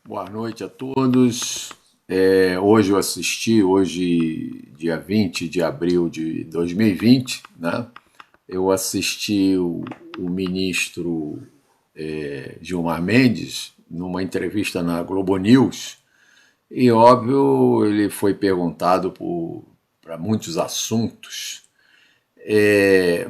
Boa noite a todos. Hoje eu assisti, hoje, dia 20 de abril de 2020, né? Eu assisti o ministro Gilmar Mendes numa entrevista na Globo News e, óbvio, ele foi perguntado para muitos assuntos,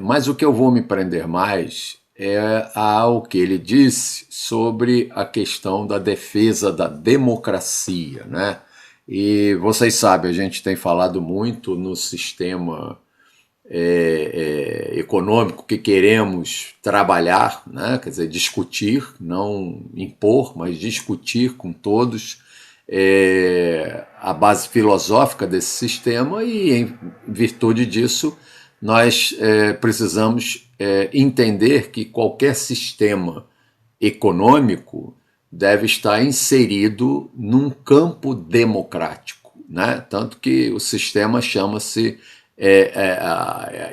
mas o que eu vou me prender mais é ao que ele disse sobre a questão da defesa da democracia, né? E vocês sabem, a gente tem falado muito no sistema econômico que queremos trabalhar, né? Quer dizer, discutir, não impor, mas discutir com todos a base filosófica desse sistema e, em virtude disso, nós precisamos entender que qualquer sistema econômico deve estar inserido num campo democrático, né? Tanto que o sistema chama-se,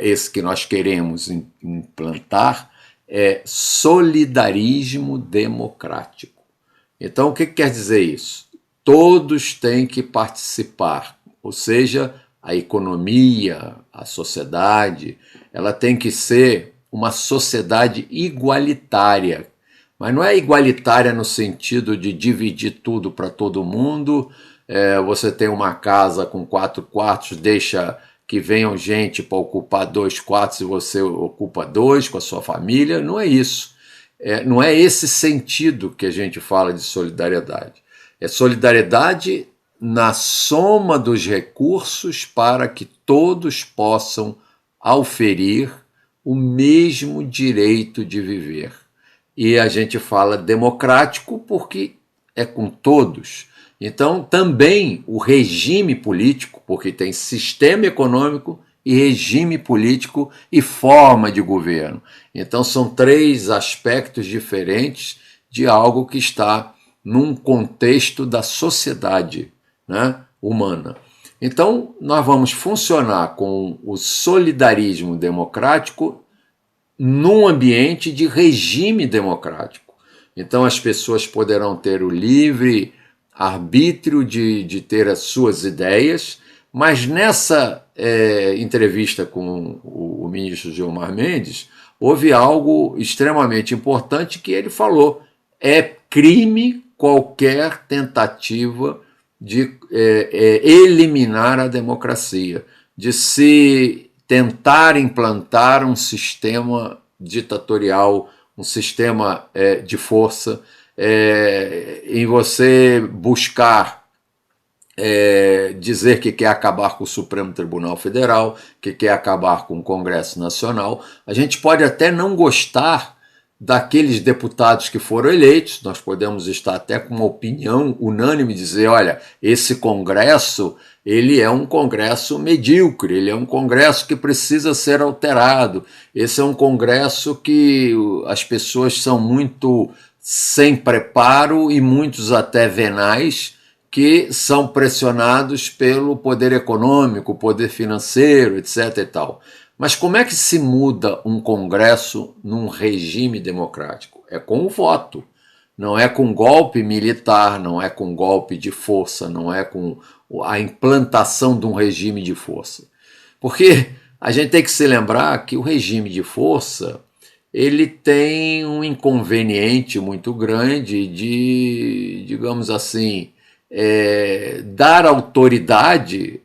esse que nós queremos implantar, solidarismo democrático. Então, o que quer dizer isso? Todos têm que participar, ou seja, a economia, a sociedade, ela tem que ser uma sociedade igualitária. Mas não é igualitária no sentido de dividir tudo para todo mundo. Você tem uma casa com 4 quartos, deixa que venham gente para ocupar 2 quartos e você ocupa 2 com a sua família. Não é isso. Não é esse sentido que a gente fala de solidariedade. É solidariedade na soma dos recursos para que todos possam auferir o mesmo direito de viver. E a gente fala democrático porque é com todos. Então, também o regime político, porque tem sistema econômico e regime político e forma de governo. Então, são 3 aspectos diferentes de algo que está num contexto da sociedade, né, humana. Então, nós vamos funcionar com o solidarismo democrático num ambiente de regime democrático. Então, as pessoas poderão ter o livre arbítrio de ter as suas ideias, mas nessa entrevista com o ministro Gilmar Mendes, houve algo extremamente importante que ele falou: é crime qualquer tentativa de eliminar a democracia, de se tentar implantar um sistema ditatorial, um sistema de força, em você buscar dizer que quer acabar com o Supremo Tribunal Federal, que quer acabar com o Congresso Nacional. A gente pode até não gostar daqueles deputados que foram eleitos, nós podemos estar até com uma opinião unânime, dizer, olha, esse Congresso, ele é um Congresso medíocre, ele é um Congresso que precisa ser alterado, esse é um Congresso que as pessoas são muito sem preparo e muitos até venais, que são pressionados pelo poder econômico, poder financeiro, etc. e tal. Mas como é que se muda um Congresso num regime democrático? É com o voto. Não é com golpe militar, não é com golpe de força, não é com a implantação de um regime de força. Porque a gente tem que se lembrar que o regime de força ele tem um inconveniente muito grande de, digamos assim, dar autoridade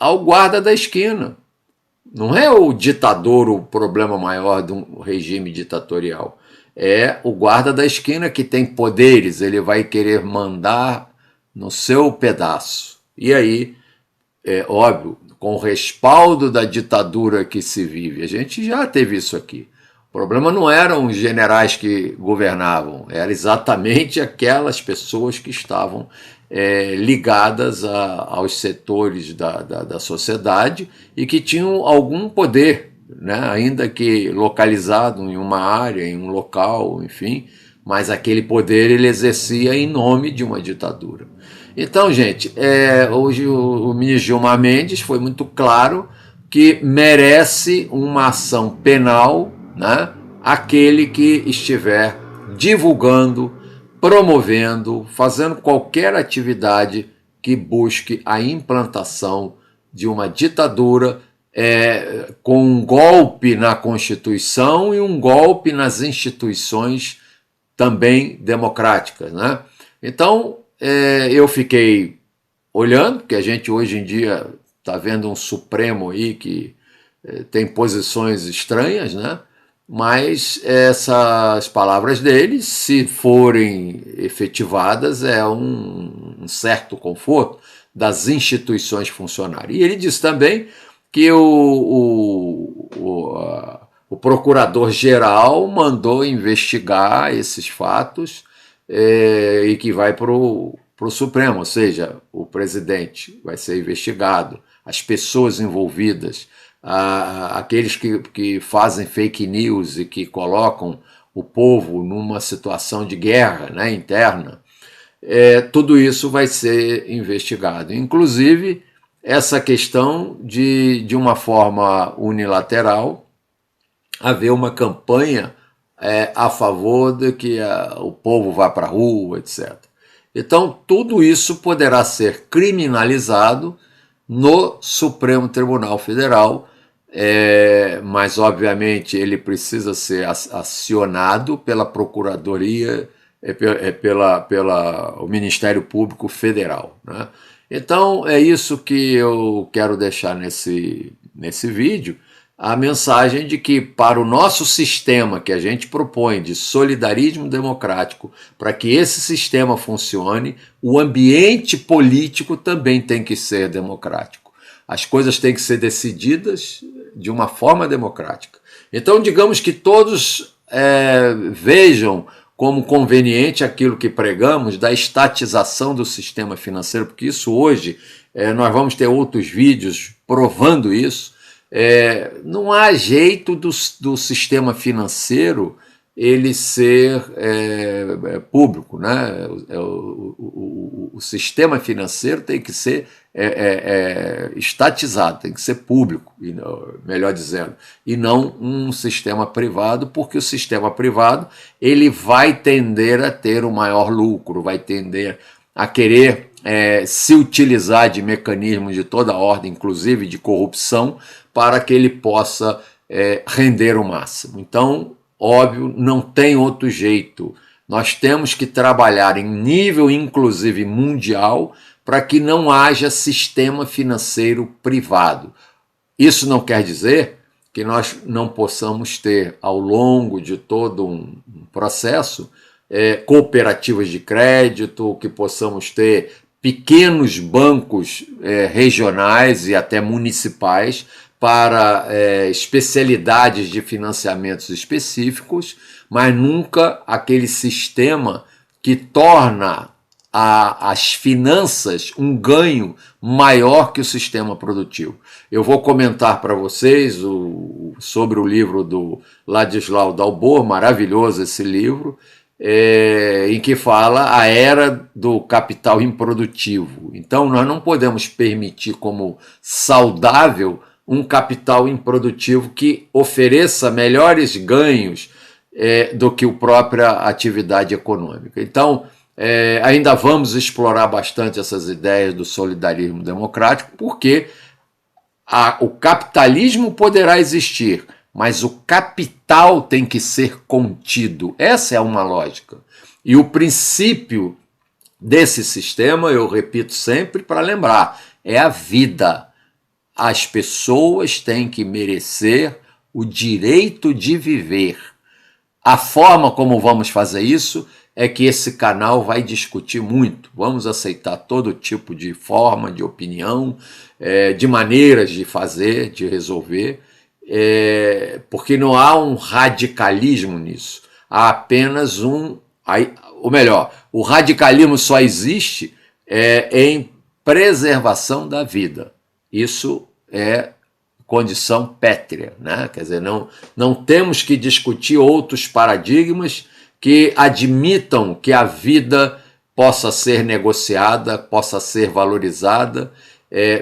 ao guarda da esquina. Não é o ditador o problema maior de um regime ditatorial. É o guarda da esquina que tem poderes, ele vai querer mandar no seu pedaço. E aí, é óbvio, com o respaldo da ditadura que se vive, a gente já teve isso aqui. O problema não eram os generais que governavam, eram exatamente aquelas pessoas que estavam ligadas aos setores da sociedade e que tinham algum poder, né? Ainda que localizado em uma área, em um local, enfim, mas aquele poder ele exercia em nome de uma ditadura. Então, gente, hoje o ministro Gilmar Mendes foi muito claro que merece uma ação penal, né, aquele que estiver divulgando promovendo, fazendo qualquer atividade que busque a implantação de uma ditadura com um golpe na Constituição e um golpe nas instituições também democráticas, né? Então, eu fiquei olhando, porque a gente hoje em dia está vendo um Supremo aí que tem posições estranhas, né? Mas essas palavras dele, se forem efetivadas, é um certo conforto das instituições funcionarem. E ele disse também que o procurador-geral mandou investigar esses fatos e que vai para o Supremo, ou seja, o presidente vai ser investigado, as pessoas envolvidas, aqueles que fazem fake news e que colocam o povo numa situação de guerra, né, interna, tudo isso vai ser investigado. Inclusive, essa questão de uma forma unilateral, haver uma campanha a favor de que o povo vá para a rua, etc. Então, tudo isso poderá ser criminalizado no Supremo Tribunal Federal, mas, obviamente, ele precisa ser acionado pela Procuradoria, pelo Ministério Público Federal, né? Então, é isso que eu quero deixar nesse vídeo, a mensagem de que para o nosso sistema que a gente propõe de solidarismo democrático, para que esse sistema funcione, o ambiente político também tem que ser democrático. As coisas têm que ser decididas de uma forma democrática. Então, digamos que todos vejam como conveniente aquilo que pregamos da estatização do sistema financeiro, porque isso hoje, nós vamos ter outros vídeos provando isso. Não há jeito do sistema financeiro ele ser público, né? O sistema financeiro tem que ser estatizado, tem que ser público, melhor dizendo, e não um sistema privado, porque o sistema privado ele vai tender a ter um maior lucro, vai tender a querer se utilizar de mecanismos de toda ordem, inclusive de corrupção, para que ele possa render o máximo. Então, óbvio, não tem outro jeito. Nós temos que trabalhar em nível, inclusive, mundial, para que não haja sistema financeiro privado. Isso não quer dizer que nós não possamos ter, ao longo de todo um processo, cooperativas de crédito, que possamos ter pequenos bancos regionais e até municipais para especialidades de financiamentos específicos, mas nunca aquele sistema que torna as finanças um ganho maior que o sistema produtivo. Eu vou comentar para vocês sobre o livro do Ladislau Dalbor, maravilhoso esse livro, em que fala a era do capital improdutivo. Então, nós não podemos permitir como saudável um capital improdutivo que ofereça melhores ganhos do que a própria atividade econômica. Então, ainda vamos explorar bastante essas ideias do solidarismo democrático, porque o capitalismo poderá existir, mas o capital tem que ser contido. Essa é uma lógica. E o princípio desse sistema, eu repito sempre para lembrar, é a vida. As pessoas têm que merecer o direito de viver. A forma como vamos fazer isso é que esse canal vai discutir muito. Vamos aceitar todo tipo de forma, de opinião, de maneiras de fazer, de resolver, porque não há um radicalismo nisso. Há apenas ou melhor, o radicalismo só existe em preservação da vida. Isso é condição pétrea, né? Quer dizer, não temos que discutir outros paradigmas que admitam que a vida possa ser negociada, possa ser valorizada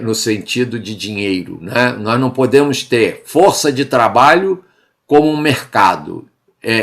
no sentido de dinheiro, né? Nós não podemos ter força de trabalho como um mercado.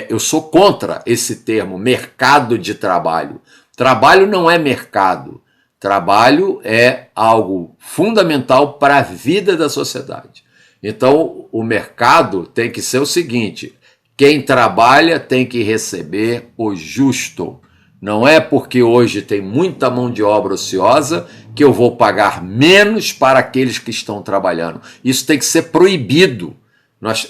eu sou contra esse termo, mercado de trabalho. Trabalho não é mercado. Trabalho é algo fundamental para a vida da sociedade. Então, o mercado tem que ser o seguinte: quem trabalha tem que receber o justo. Não é porque hoje tem muita mão de obra ociosa que eu vou pagar menos para aqueles que estão trabalhando. Isso tem que ser proibido.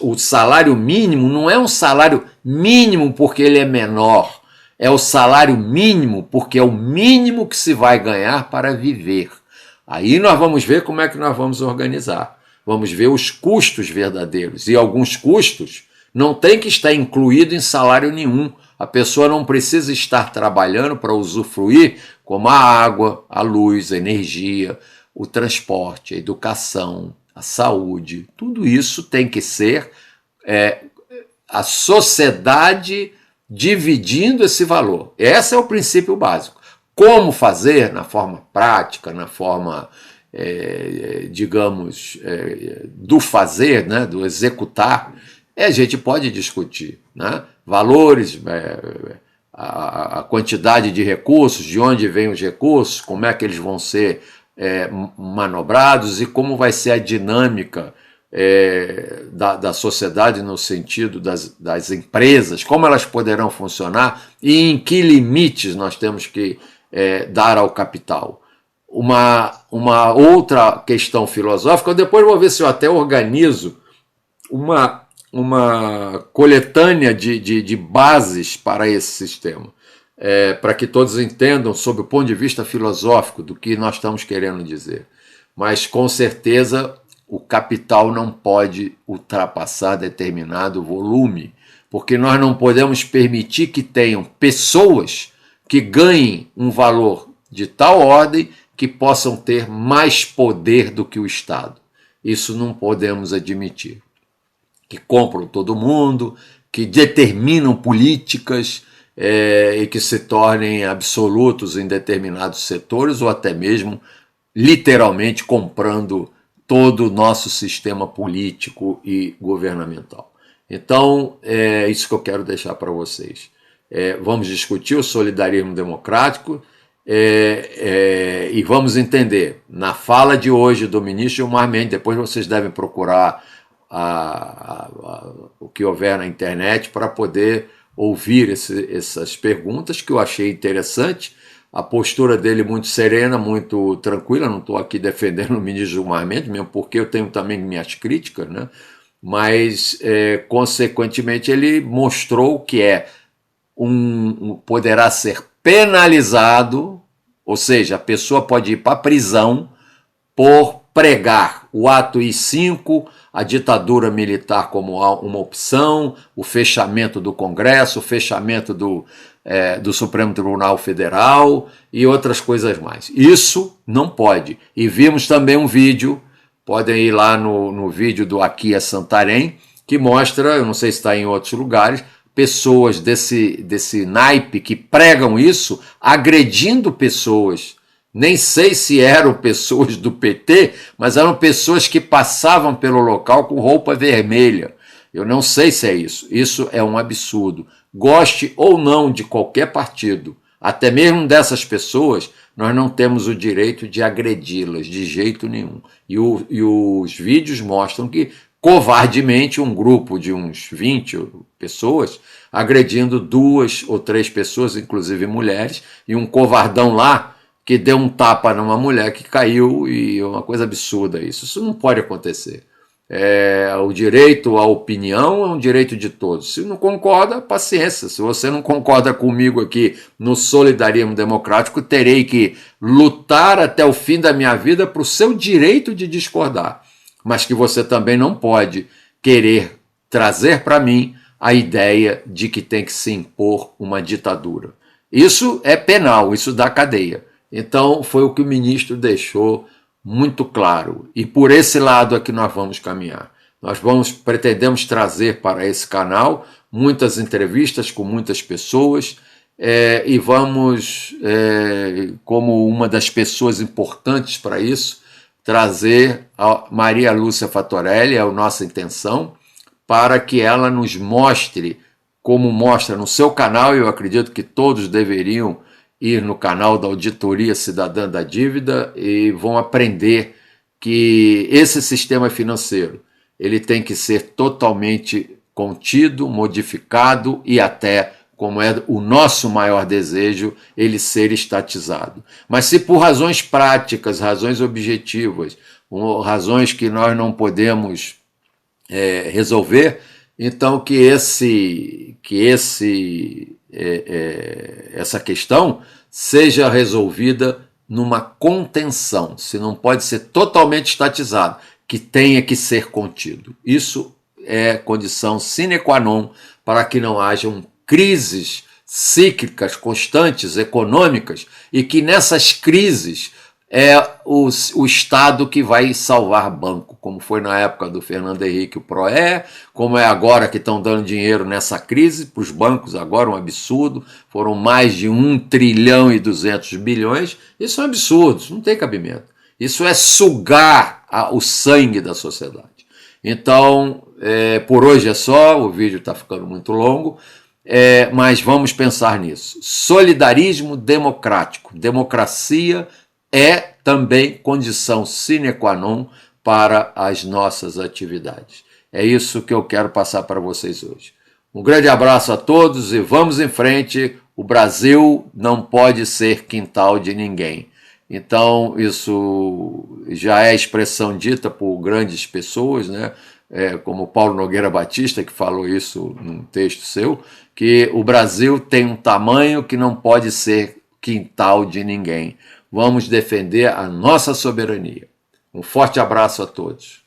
O salário mínimo não é um salário mínimo porque ele é menor. É o salário mínimo porque é o mínimo que se vai ganhar para viver. Aí nós vamos ver como é que nós vamos organizar. Vamos ver os custos verdadeiros. E alguns custos não tem que estar incluído em salário nenhum. A pessoa não precisa estar trabalhando para usufruir, como a água, a luz, a energia, o transporte, a educação, a saúde. Tudo isso tem que ser a sociedade dividindo esse valor. Esse é o princípio básico. Como fazer na forma prática, na forma, digamos, do fazer, né, do executar, a gente pode discutir, né? Valores, a quantidade de recursos, de onde vêm os recursos, como é que eles vão ser manobrados e como vai ser a dinâmica da sociedade no sentido das empresas, como elas poderão funcionar e em que limites nós temos que dar ao capital. Uma outra questão filosófica, eu depois vou ver se eu até organizo uma coletânea de bases para esse sistema, para que todos entendam sob o ponto de vista filosófico do que nós estamos querendo dizer. Mas, com certeza, o capital não pode ultrapassar determinado volume, porque nós não podemos permitir que tenham pessoas que ganhem um valor de tal ordem que possam ter mais poder do que o Estado. Isso não podemos admitir. Que compram todo mundo, que determinam políticas e que se tornem absolutos em determinados setores ou até mesmo literalmente comprando todo o nosso sistema político e governamental. Então, é isso que eu quero deixar para vocês. Vamos discutir o solidarismo democrático e vamos entender, na fala de hoje do ministro Gilmar Mendes, depois vocês devem procurar o que houver na internet para poder ouvir essas perguntas que eu achei interessante. A postura dele muito serena, muito tranquila. Não estou aqui defendendo o ministro Gilmar Mendes, mesmo porque eu tenho também minhas críticas, né? Mas, consequentemente, ele mostrou que poderá ser penalizado, ou seja, a pessoa pode ir para a prisão por pregar o ato I-5, a ditadura militar como uma opção, o fechamento do Congresso, o fechamento do Supremo Tribunal Federal e outras coisas mais. Isso não pode. E vimos também um vídeo, podem ir lá no vídeo do Aqui é Santarém, que mostra, eu não sei se está em outros lugares, pessoas desse naipe que pregam isso, agredindo pessoas. Nem sei se eram pessoas do PT, mas eram pessoas que passavam pelo local com roupa vermelha. Eu não sei se é isso. Isso é um absurdo. Goste ou não de qualquer partido, até mesmo dessas pessoas, nós não temos o direito de agredi-las de jeito nenhum. E os vídeos mostram que, covardemente, um grupo de uns 20 pessoas agredindo 2 ou 3 pessoas, inclusive mulheres, e um covardão lá que deu um tapa numa mulher que caiu, e é uma coisa absurda isso. Isso não pode acontecer. O direito à opinião é um direito de todos. Se não concorda, paciência. Se você não concorda comigo aqui no solidarismo democrático, terei que lutar até o fim da minha vida para o seu direito de discordar. Mas que você também não pode querer trazer para mim a ideia de que tem que se impor uma ditadura. Isso é penal, isso dá cadeia. Então, foi o que o ministro deixou muito claro. E por esse lado é que nós vamos caminhar. Pretendemos trazer para esse canal muitas entrevistas com muitas pessoas e vamos, como uma das pessoas importantes para isso, trazer a Maria Lúcia Fattorelli, é a nossa intenção, para que ela nos mostre como mostra no seu canal, e eu acredito que todos deveriam ir no canal da Auditoria Cidadã da Dívida e vão aprender que esse sistema financeiro ele tem que ser totalmente contido, modificado e até, como é o nosso maior desejo, ele ser estatizado. Mas se por razões práticas, razões objetivas, razões que nós não podemos resolver, então essa questão seja resolvida numa contenção, se não pode ser totalmente estatizado, que tenha que ser contido. Isso é condição sine qua non para que não hajam crises cíclicas constantes, econômicas, e que nessas crises é o Estado que vai salvar banco, como foi na época do Fernando Henrique, o PROE, como é agora que estão dando dinheiro nessa crise para os bancos, agora um absurdo, foram mais de 1,2 trilhão. Isso é um absurdo, isso não tem cabimento. Isso é sugar o sangue da sociedade. Então, por hoje é só, o vídeo está ficando muito longo, mas vamos pensar nisso. Solidarismo democrático, democracia é também condição sine qua non para as nossas atividades. É isso que eu quero passar para vocês hoje. Um grande abraço a todos e vamos em frente. O Brasil não pode ser quintal de ninguém. Então, isso já é expressão dita por grandes pessoas, né? Como Paulo Nogueira Batista, que falou isso num texto seu, que o Brasil tem um tamanho que não pode ser quintal de ninguém. Vamos defender a nossa soberania. Um forte abraço a todos.